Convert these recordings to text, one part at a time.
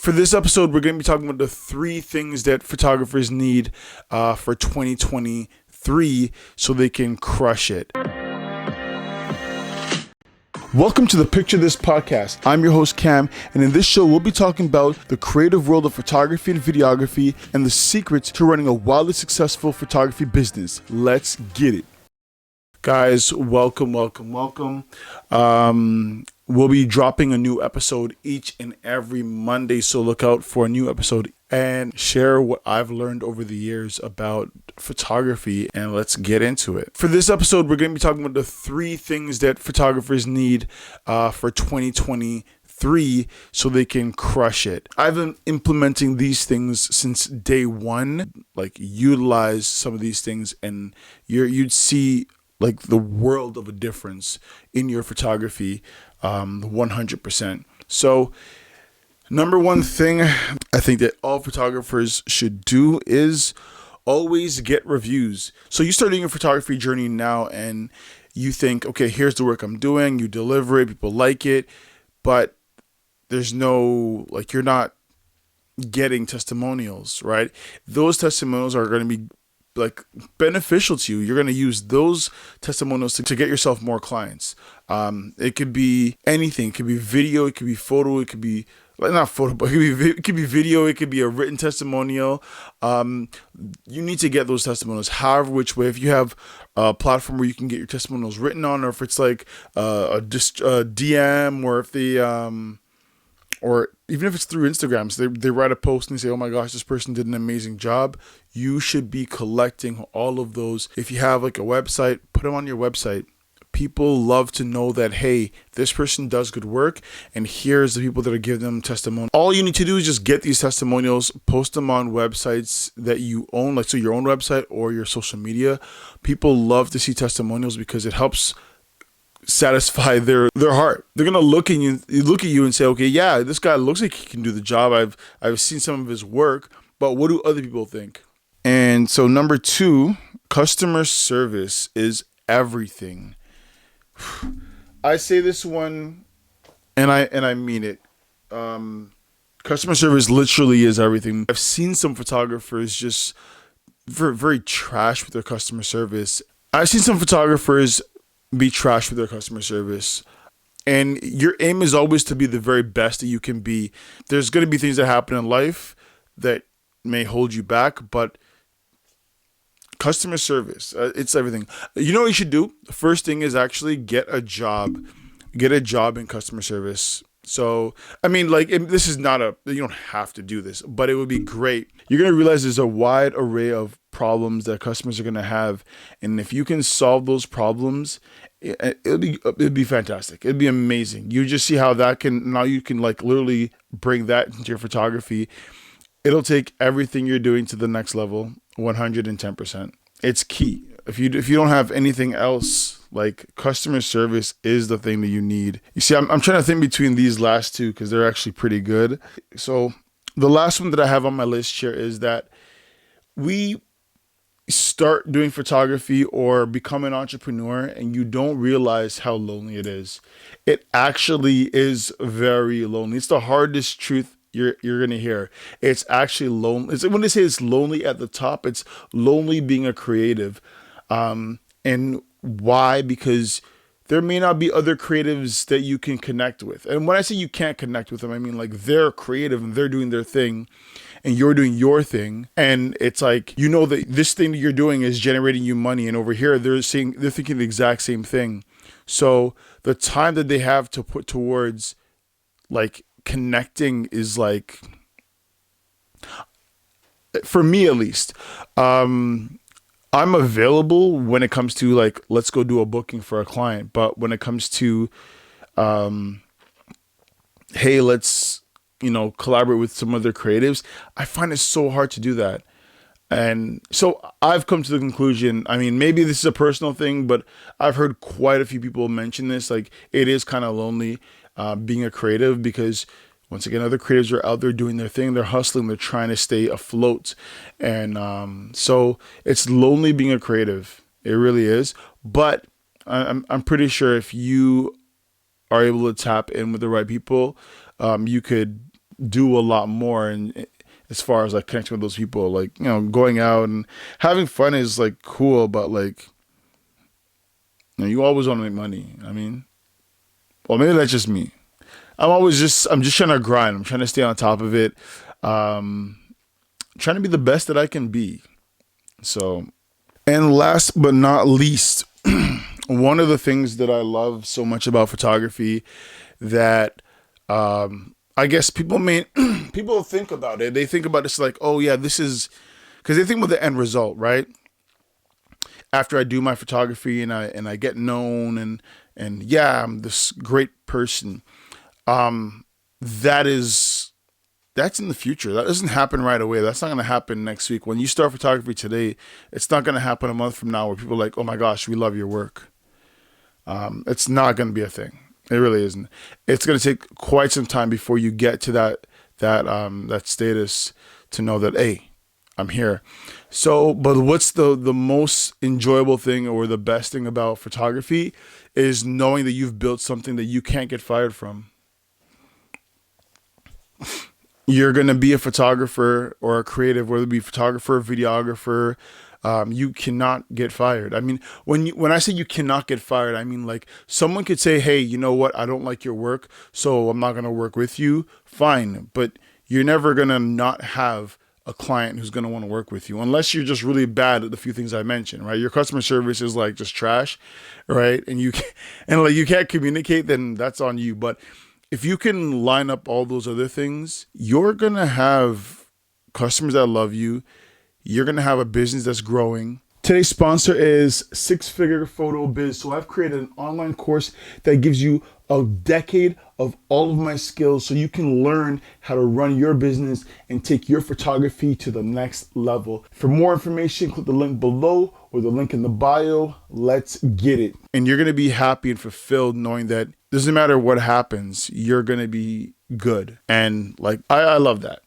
For this episode, we're going to be talking about the three things that photographers need for 2023 so they can crush it. Welcome to the Picture This podcast. I'm your host, Cam, and in this show, we'll be talking about the creative world of photography and videography and the secrets to running a wildly successful photography business. Let's get it. Guys, welcome. We'll be dropping a new episode each and every Monday, so look out for a new episode and share what I've learned over the years about photography, and let's get into it. For this episode, we're going to be talking about the three things that photographers need for 2023 so they can crush it. I've been implementing these things since day one. Like, utilize some of these things and you'd see like the world of a difference in your photography, 100%. So number one thing I think that all photographers should do is always get reviews. So you start doing your photography journey now and you think, okay, here's the work I'm doing. You deliver it, people like it, but there's no, like, you're not getting testimonials, right? Those testimonials are going to be like beneficial to you. You're going to use those testimonials to get yourself more clients. It could be anything. It could be video. It could be photo. It could be not photo, but it could be video. It could be a written testimonial. You need to get those testimonials. However, which way, if you have a platform where you can get your testimonials written on, or if it's like a DM, or if they or even if it's through Instagram, so they write a post and they say, oh my gosh, this person did an amazing job. You should be collecting all of those. If you have like a website, put them on your website. People love to know that, hey, this person does good work, and here's the people that are giving them testimonials. All you need to do is just get these testimonials, post them on websites that you own, like so your own website or your social media. People love to see testimonials because it helps satisfy their heart. They're gonna look at you and say, okay, yeah, this guy looks like he can do the job. I've seen some of his work, but what do other people think? And so number two, customer service is everything. I say this one and I mean it. Customer service literally is everything. I've seen some photographers just very trash with their customer service. I've seen some photographers be trash with their customer service. And your aim is always to be the very best that you can be. There's going to be things that happen in life that may hold you back, but customer service, it's everything. You know what you should do? The first thing is actually get a job in customer service. So, I mean, like, this is not you don't have to do this, but it would be great. You're going to realize there's a wide array of problems that customers are going to have. And if you can solve those problems, it'd be fantastic. It'd be amazing. You just see how now you can like literally bring that into your photography. It'll take everything you're doing to the next level, 110%. It's key. If you don't have anything else, like, customer service is the thing that you need. You see, I'm trying to think between these last two because they're actually pretty good. So the last one that I have on my list here is that we start doing photography or become an entrepreneur and you don't realize how lonely it is. It actually is very lonely. It's the hardest truth you're going to hear. It's actually lonely. When they say it's lonely at the top, it's lonely being a creative. And why? Because there may not be other creatives that you can connect with. And when I say you can't connect with them, I mean like they're creative and they're doing their thing and you're doing your thing. And it's like, you know that this thing that you're doing is generating you money. And over here, they're thinking the exact same thing. So the time that they have to put towards like connecting is like, for me at least, I'm available when it comes to like, let's go do a booking for a client. But when it comes to, hey, let's, collaborate with some other creatives, I find it so hard to do that. And so I've come to the conclusion, I mean, maybe this is a personal thing, but I've heard quite a few people mention this. Like, it is kind of lonely being a creative because, once again, other creatives are out there doing their thing. They're hustling. They're trying to stay afloat. And so it's lonely being a creative. It really is. But I'm pretty sure if you are able to tap in with the right people, you could do a lot more. And as far as like connecting with those people, like, you know, going out and having fun is like cool, but like, you know, you always want to make money. I mean, well, maybe that's just me. I'm just trying to grind. I'm trying to stay on top of it. Trying to be the best that I can be. So, and last but not least, one of the things that I love so much about photography that I guess people people think about it. They think about this like, oh yeah, this is, because they think about the end result, right? After I do my photography and I get known and yeah, I'm this great person. That's in the future. That doesn't happen right away. That's not going to happen next week. When you start photography today, it's not going to happen a month from now where people are like, oh my gosh, we love your work. It's not going to be a thing. It really isn't. It's going to take quite some time before you get to that status to know that, hey, I'm here. So, but what's the most enjoyable thing or the best thing about photography is knowing that you've built something that you can't get fired from. You're going to be a photographer or a creative, whether it be photographer, videographer, you cannot get fired. I mean, when I say you cannot get fired, I mean like someone could say, hey, you know what? I don't like your work, so I'm not going to work with you. Fine. But you're never going to not have a client who's going to want to work with you unless you're just really bad at the few things I mentioned, right? Your customer service is like just trash, right? And you can't communicate, then that's on you. But if you can line up all those other things, you're going to have customers that love you. You're going to have a business that's growing. Today's sponsor is Six Figure Photo Biz. So I've created an online course that gives you a decade of all of my skills so you can learn how to run your business and take your photography to the next level. For more information, click the link below or the link in the bio. Let's get it. And you're going to be happy and fulfilled knowing that doesn't matter what happens, you're going to be good. And like, I love that.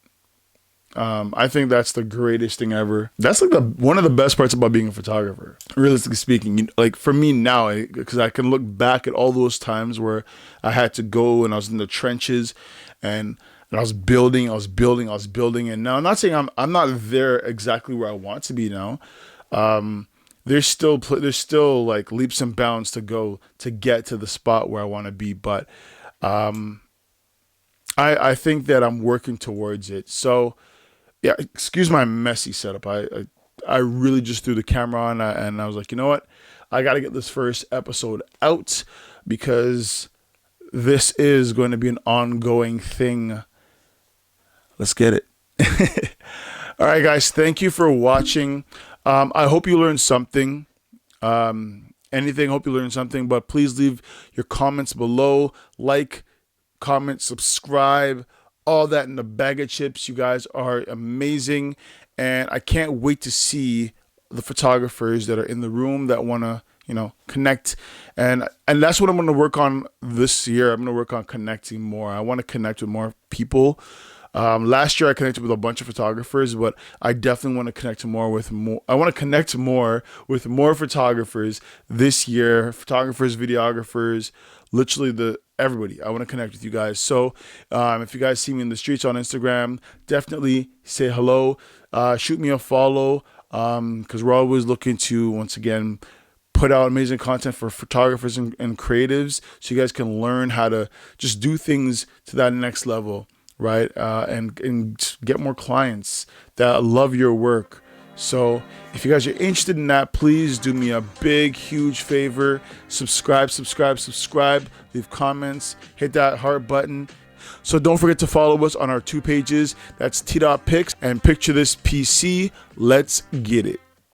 I think that's the greatest thing ever. That's like one of the best parts about being a photographer, realistically speaking. Like for me now, because I can look back at all those times where I had to go and I was in the trenches and I was building. And now I'm not saying I'm not there exactly where I want to be now. There's still like leaps and bounds to go to get to the spot where I want to be. But I think that I'm working towards it. So yeah, excuse my messy setup. I really just threw the camera on and I was like, you know what? I got to get this first episode out because this is going to be an ongoing thing. Let's get it. All right, guys. Thank you for watching. I hope you learned something. Hope you learned something, but please leave your comments below. Like, comment, subscribe, all that in the bag of chips. You guys are amazing. And I can't wait to see the photographers that are in the room that want to, connect. And that's what I'm going to work on this year. I'm going to work on connecting more. I want to connect with more people. Last year I connected with a bunch of photographers, but I definitely want to connect more. I want to connect more with more photographers this year. Photographers, videographers, literally everybody. I want to connect with you guys. So if you guys see me in the streets on Instagram, definitely say hello. Shoot me a follow because we're always looking to, once again, put out amazing content for photographers and creatives so you guys can learn how to just do things to that next level. Right? And get more clients that love your work. So if you guys are interested in that, please do me a big, huge favor. Subscribe, leave comments, hit that heart button. So don't forget to follow us on our 2 pages. That's TDOTPICS and Picture This PC. Let's get it.